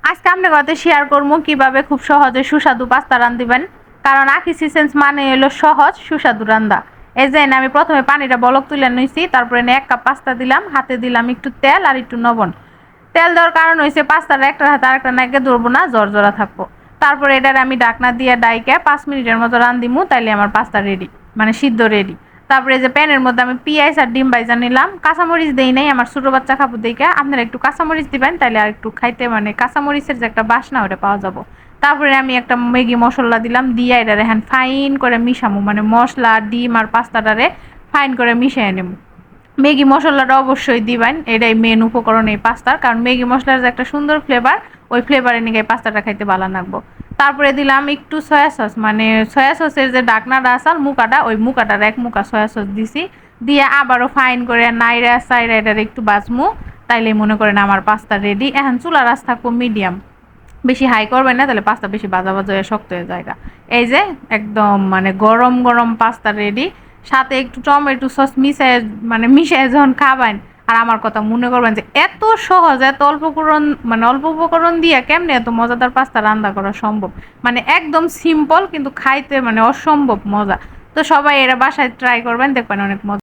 আজকে আপনার কথা শেয়ার করবো কিভাবে খুব সহজে সুস্বাদু পাস্তা রান্ধিবেন। কারণ আকি সিসেন্স মানে হলো সহজ সুস্বাদু রান্দা। এই যে আমি প্রথমে পানিটা বলক তুলে নিয়েছি, তারপরে 1 কাপ পাস্তা দিলাম, হাতে দিলাম একটু তেল আর একটু লবণ। তেল দেওয়ার কারণ হয়েছে পাস্তাটা একটা হাতে আরেকটা নাকে ধরবো না, জর্জরা থাকবো। তারপরে এটার আমি ঢাকনা দিয়ে ডাইকে 5 মিনিটের মতো রান্ধিমু, তাইলে আমার পাস্তা রেডি, মানে সিদ্ধ রেডি। তারপরে যে প্যানের মধ্যে আমি পেঁয়াজ আর ডিম ভাইজা নিলাম, কাঁচামরিচ দেই নাই, আমার ছোটো বাচ্চা খাবো দেখে আপনারা একটু কাঁচামরিচ দিবেন, তাইলে আর একটু খাইতে মানে কাঁচামরিচের যে একটা বাসনা ওটা পাওয়া যাবো। তারপরে আমি একটা ম্যাগি মশলা দিলাম, দিয়ে এটা রেহান ফাইন করে মিশামু, মানে মশলা ডিম আর পাস্তাটারে ফাইন করে মিশিয়ে নেবো। ম্যাগি মশলাটা অবশ্যই দিবেন, এটাই মেন উপকরণ এই পাস্তার, কারণ ম্যাগি মশলার যে একটা সুন্দর ফ্লেভার, ওই ফ্লেভারের নিয়ে পাস্তাটা খাইতে ভালো লাগবো। তারপরে দিলাম একটু সয়া সস, মানে সয়া সসের যে ডাকনাটা আসাল মুকাটা, ওই মুকাটার 1 মুকা সয়া সস দিছি। দিয়ে আবারও ফাইন করে নাইরা সাইরা এটার একটু বাজমু, তাইলে মনে করেন আমার পাস্তা রেডি। এখন চুলার আঁচ থাকবো মিডিয়াম, বেশি হাই করবেন না, তাহলে পাস্তা বেশি বাজা বাজা হয়ে শক্ত হয়ে যায়। এই যে একদম মানে গরম গরম পাস্তা রেডি। সাথে একটু টমেটো সস মিশায়, মানে মিশায় যখন খাবেন, আর আমার কথা মনে করবেন যে এত সহজ, এত অল্প উপকরণ, মানে অল্প উপকরণ দিয়ে কেমনে এত মজাদার পাস্তা রান্না করা সম্ভব। মানে একদম সিম্পল কিন্তু খাইতে মানে অসম্ভব মজা। তো সবাই এরা বাসায় ট্রাই করবেন, দেখবেন অনেক মজা।